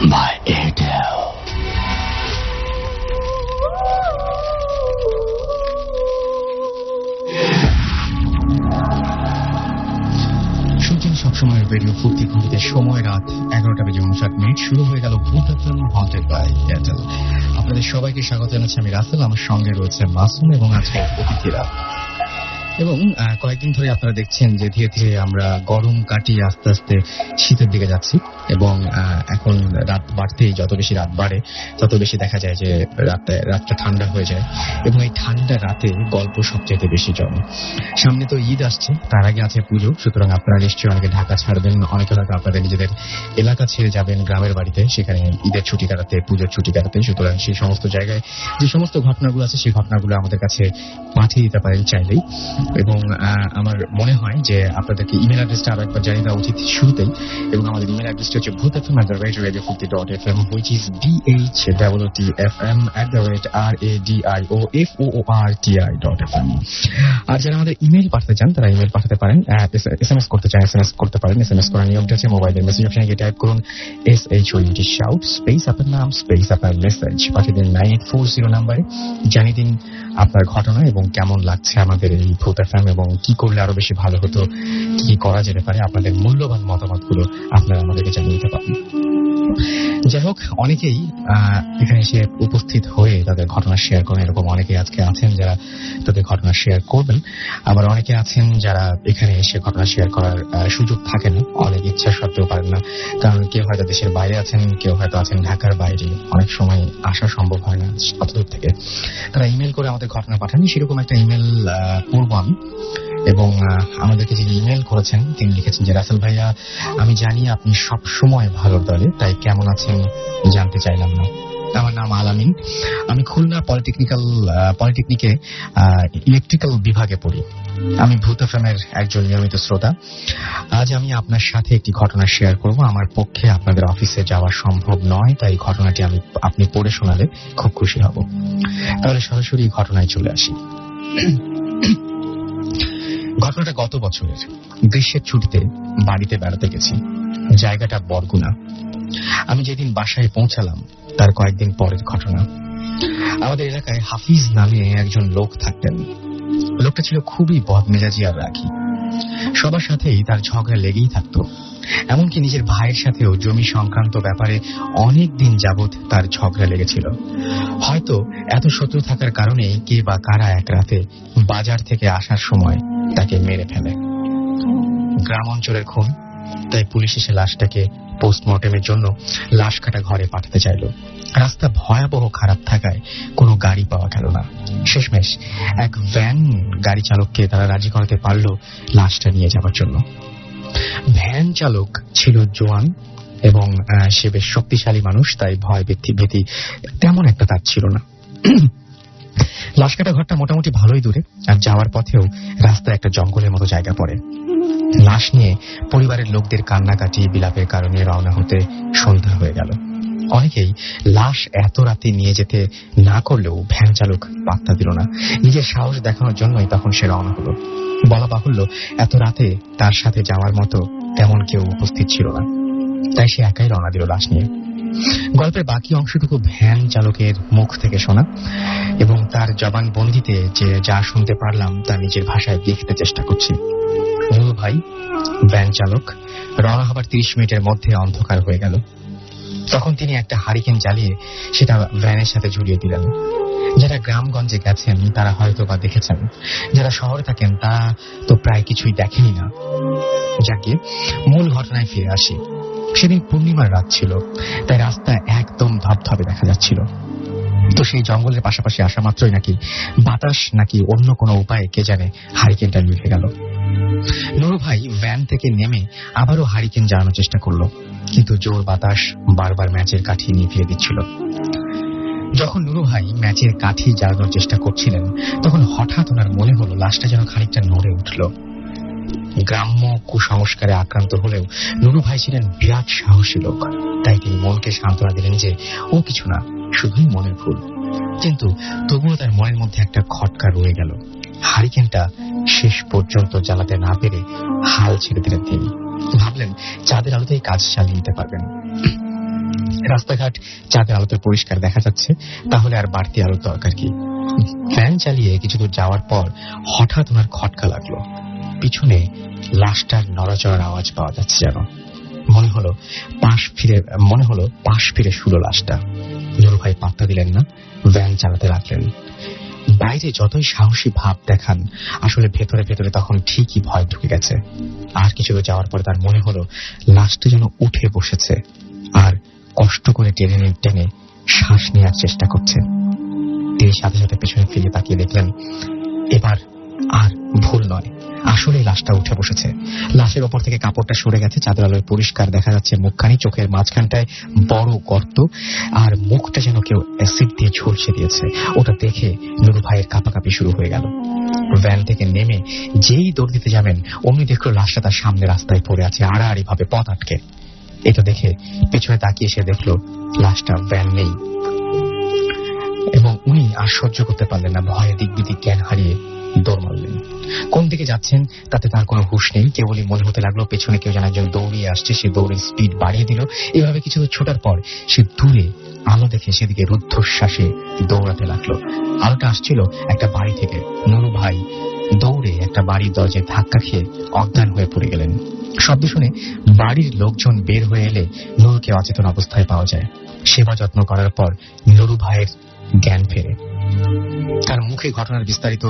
by Airtel. শুনছেন সবসময় radio ফুর্তি ঘুরিতে সময় রাত 11টা বেজে 59 শুরু হয়ে গেল ভূতাত্ম হন্টেড বাই এয়ারটেল। আপনাদের সবাইকে স্বাগত জানাচ্ছি, আমি রাসেল। আমার সঙ্গে রয়েছে মাসুম এবং আজকে অতিথিরা। এবং কয়েকদিন ধরে আপনারা দেখছেন যে ধীরে ধীরে আমরা গরম কাটিয়ে আস্তে আস্তে শীতের দিকে যাচ্ছি এবং এখন রাত বাড়তেই যত বেশি রাত বাড়ে তত বেশি দেখা যায় যে রাতটা ঠান্ডা হয়ে যায় এবং এই ঠান্ডা রাতে গল্প সবচেয়ে বেশি জমে। সামনে তো ঈদ আসছে, তার আগে আছে পুজো, সুতরাং আপনারা নিশ্চয়ই অনেকে ঢাকা ছাড়বেন, অনেকে হয়তো আপনাদের নিজেদের এলাকা ছেড়ে যাবেন গ্রামের বাড়িতে, সেখানে ঈদের ছুটি কাটাতে, পুজোর ছুটি কাটাতে। সুতরাং সেই সমস্ত জায়গায় যে সমস্ত ঘটনাগুলো আছে সেই ঘটনাগুলো আমাদের কাছে পাঠিয়ে দিতে পারেন চাইলেই। এবং আমার মনে হয় যে আপনাদেরকে ইমেল অ্যাড্রেসটা আরো একবার জানিয়ে দেওয়া উচিত শুরুতেই। এবং আমাদের ইমেল অ্যাড্রেসটা হচ্ছে bhutfm@radio40.fm, which is bhutfm@radioforti.fm। আর যারা আমাদের ইমেল পাঠাতে চান তারা ইমেল পাঠাতে পারেন, SMS করতে চান SMS করতে পারেন। SMS করার নিয়মটা হচ্ছে মোবাইলের মেসেজ অপশনে গিয়ে টাইপ করুন SHOUT শাউট স্পেস আপনার নাম স্পেস আপনার মেসেজ, পাঠিয়ে দিন 9840 নাম্বারে। জানিয়ে দিন আপনার ঘটনা এবং কেমন লাগছে আমাদের এই ভূত এফএম এবং কি করলে আরো বেশি ভালো হতো, কি করা যেতে পারে। আপনাদের মূল্যবান মতামতগুলো আপনারা আমাদেরকে জানিয়ে দিতে পারেন। যাই হোক, অনেকেই এখানে এসে উপস্থিত হয়ে তাদের ঘটনা শেয়ার করেন। এরকম অনেকে আজকে আছেন যারা তাদের ঘটনা শেয়ার করবেন, আবার অনেকে আছেন যারা এখানে এসে ঘটনা শেয়ার করার সুযোগ থাকে না, অনেক ইচ্ছা সত্ত্বেও পারেন না। কারণ কেউ হয়তো দেশের বাইরে আছেন, কেউ হয়তো আছেন ঢাকার বাইরে, অনেক সময় আসা সম্ভব হয় না অত দূর থেকে। তারা ইমেল করে আমাদের ঘটনা পাঠান। সেরকম একটা ইমেল পড়ব আমি। এবং আমাদেরকে যিনি ইমেল করেছেন তিনি লিখেছেন যে রাসেল ভাইয়া, আমি জানি আপনি সব সময় ভালোর দলে, তাই কেমন আছেন জানতে চাইলাম না। আমার নাম আলামিন, আমি খুলনা পলিটেকনিকে ইলেকট্রিক্যাল বিভাগে পড়ি। আমি ভূত এফএমের একজন নিয়মিত শ্রোতা। আজ আমি আপনার সাথে একটি ঘটনা শেয়ার করব। আমার পক্ষে আপনাদের অফিসে যাওয়া সম্ভব নয়, তাই ঘটনাটি আপনি পড়ে শোনালে খুব খুশি হব। তাহলে সরাসরি ঘটনায় চলে আসি। ঘটনাটা গত বছরের গ্রীষ্মের ছুটিতে বাড়িতে বেড়াতে গেছি। জায়গাটা বরগুনা। আমি যেদিন বাসায় পৌঁছালাম তার কয়েকদিন পরের ঘটনা। আমাদের এলাকায় হাফিজ নামে একজন লোক থাকতেন। লোকটা ছিল খুবই বদমেজাজি আর রাগী। সবার সাথেই তার ঝগড়া লেগেই থাকতো। এমনকি নিজের ভাইয়ের সাথেও জমি সংক্রান্ত ব্যাপারে অনেক দিন যাবৎ তার ঝগড়া লেগেছিল। হয়তো এত শত্রু থাকার কারণে কে বা কারা এক রাতে বাজার থেকে আসার সময় তাকে মেরে ফেলে। গ্রাম অঞ্চলের খুন, তাই পুলিশ এসে লাশটাকে পোস্টমর্টেমের জন্য লাশ কাটা ঘরে পাঠাতে চাইল। রাস্তা ভয়াবহ খারাপ থাকায় কোনো গাড়ি পাওয়া গেল না। শেষমেশ এক ভ্যান গাড়ি চালককে তারা রাজি করাতে পারল লাশটা নিয়ে যাওয়ার জন্য। ভ্যান চালক ছিল জোয়ান এবং সে বেশ শক্তিশালী মানুষ, তাই ভয় ভীতি তেমন একটা তার ছিল না। লাশ কাটা ঘরটা মোটামুটি ভালোই দূরে, আর যাওয়ার পথেও রাস্তায় একটা জঙ্গলের মতো জায়গা পড়ে। লাশ নিয়ে পরিবারের লোকদের কান্নাকাটি বিলাপের কারণে রওনা হতে সন্ধ্যা হয়ে গেল। অনেকেই লাশ এত রাতে নিয়ে যেতে না করলেও ভ্যান চালক পাত্তা দিল না। নিজের সাহস দেখানোর জন্যই তখন সে রওনা হলো। বলা বাহুল্য, এত রাতে তার সাথে যাওয়ার মতো তেমন কেউ উপস্থিত ছিল না, তাই সে একাই রওনা দিল লাশ নিয়ে। গল্পের বাকি অংশটুকু ভ্যান চালকের মুখ থেকে শোনা এবং তার জবানবন্দিতে যে যা শুনতে পারলাম তা নিজের ভাষায় লিখতে চেষ্টা করছি। নুরু ভাই, ভ্যান চালক, রওনা হবার 30 মিনিটের মধ্যে অন্ধকার হয়ে গেল। তখন তিনি একটা হারিকেন জ্বালিয়ে সেটা ভ্যানের সাথে ঝুলিয়ে দিলেন। যারা গ্রামগঞ্জে গেছেন তারা হয়তো বা দেখেছেন, যারা শহরে থাকেন তারা তো প্রায় কিছুই দেখেনি না। যাকে মূল ঘটনায় ফিরে আসি। সেদিন পূর্ণিমার রাত ছিল, তাই রাস্তা একদম ধবধবে দেখা যাচ্ছিল। তো সেই জঙ্গলের পাশাপাশি আসা মাত্রই নাকি বাতাস নাকি অন্য কোনো উপায়ে কে জানে হারিকেনটা নিভে গেল। নুরু ভাই ভ্যান থেকে নেমে আবারও হারিকেন জ্বালানোর চেষ্টা করলো, কিন্তু জোর বাতাস বারবার ম্যাচের কাঠি নিভিয়ে দিচ্ছিল। যখন নুরু ভাই ম্যাচের কাঠি জ্বালানোর চেষ্টা করছিলেন তখন হঠাৎ ওনার মনে হলো লাশটা যেন খানিকটা নড়ে উঠল। গ্রাম্য কুসংস্কারে আক্রান্ত হলেও নুরু ভাই ছিলেন বিরাট সাহসী লোক, তাই তিনি মনকে সান্ত্বনা দিলেন যে ও কিছু না, শুধুই মনের ভুল। কিন্তু তবুও তার মনের মধ্যে একটা খটকা রয়ে গেল। হারিকেনটা শেষ পর্যন্ত জ্বালাতে না পেরে হাল ছেড়ে দিলেন তিনি। ভাবলেন চাঁদের আলোতেই কাজ চালিয়ে নিতে পারবেন। রাস্তাঘাট চাঁদের আলোতে পরিষ্কার দেখা যাচ্ছে, তাহলে আর বাড়তি আলোর দরকার কি? ভ্যান চালিয়ে কিছু দূর যাওয়ার পর হঠাৎ ওনার খটকা লাগলো। পিছনে লাশটার নড়াচড়ার আওয়াজ পাওয়া যাচ্ছে, যেন মনে হলো পাশ ফিরে শুলো লাশটা। নুরু ভাই পাত্তা দিলেন না, ভ্যান চালাতে লাগলেন। বাইরে যতই সাহসী ভাব দেখান, আসলে ভেতরে ভেতরে তখন ঠিকই ভয় ঢুকে গেছে। আর কিছু দূর যাওয়ার পরে তার মনে হলো লাশটা যেন উঠে বসেছে আর কষ্ট করে টেনে টেনে শ্বাস নেওয়ার চেষ্টা করছে। তিনি সাথে সাথে পেছনে ফিরে তাকিয়ে দেখলেন এবার আর ভুল নয়, আসলে লাশটা উঠে বসেছে। লাশের ওপর থেকে কাপড়টা সরে গেছে, চাঁদের আলোয় পরিষ্কার দেখা যাচ্ছে মুখখানি, চোখের মাঝখানটায় বড় গর্ত, আর মুখটা যেন কেউ অ্যাসিড দিয়ে ঝলসে দিয়েছে। ওটা দেখে নুরু ভাইয়ের কাঁপাকাঁপি শুরু হয়ে গেল। ভ্যান থেকে নেমে যেই দৌড় দিতে যাবেন, অমনি দেখলো লাশটা তার সামনে রাস্তায় পড়ে আছে, আড়াআড়ি ভাবে পথ আটকে। এটা দেখে পেছনে তাকিয়ে সে দেখলো লাশটা ভ্যান নেই, এবং উনি আর সহ্য করতে পারলেন না, ভয়ে দিকবিদিক জ্ঞান হারিয়ে দৌড় মারলেন। কোন দিকে যাচ্ছেন তাতে তার কোনো হুঁশ নেই, কেবলই মনে হতে লাগলো পেছনে কেউ যেন একজন দৌড়িয়ে আসছে। সে দৌড়ের স্পিড বাড়িয়ে দিল। এভাবে কিছু ছোটার পর সে দূরে আলো দেখে সেদিকে রুদ্ধশ্বাসে দৌড়াতে লাগলো। আলোটা আসছিল একটা বাড়ি থেকে। নুরু ভাই দৌড়ে একটা বাড়ির দরজায় ধাক্কা খেয়ে অজ্ঞান হয়ে পড়ে গেলেন। শব্দ শুনে বাড়ির লোকজন বের হয়ে এলে নুরুকে অচেতন অবস্থায় পাওয়া যায়। সেবা যত্ন করার পর নুরু ভাইয়ের জ্ঞান ফেরে। তার মুখে ঘটনার বিস্তারিত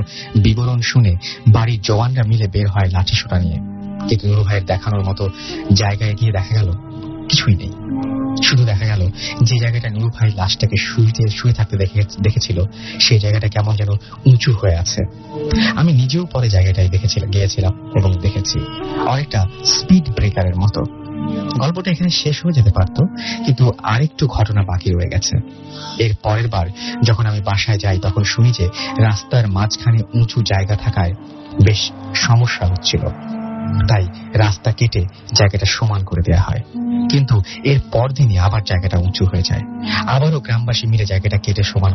বিবরণ শুনে বাড়ির জওয়ানরা মিলে বের হয় লাঠি সোটা নিয়ে। কিন্তু নুরু ভাইয়ের দেখানোর মতো জায়গায় গিয়ে দেখা গেল কিছুই নেই। শুধু দেখা গেল যে জায়গাটা নুরু ভাই লাশটাকে শুয়ে থাকতে দেখেছিল, সেই জায়গাটা কেমন যেন উঁচু হয়ে আছে। আমি নিজেও পরে জায়গাটায় গিয়েছিলাম এবং দেখেছি অনেকটা স্পিড ব্রেকারের মতো। গল্পটা এখানে শেষ হয়ে যেতে পারত, কিন্তু আরেকটু ঘটনা বাকি রয়ে গেছে। এর পরের বার যখন আমি বাসায় যাই, তখন শুনি যে রাস্তার মাঝখানে উঁচু জায়গা থাকায় বেশ সমস্যা হচ্ছিল, তাই রাস্তা কেটে জায়গাটা সমান করে দেয়া হয়। কিন্তু এর পরদিনই আবার জায়গাটা উঁচু হয়ে যায়। আবারও গ্রামবাসী মিলে জায়গাটা কেটে সমান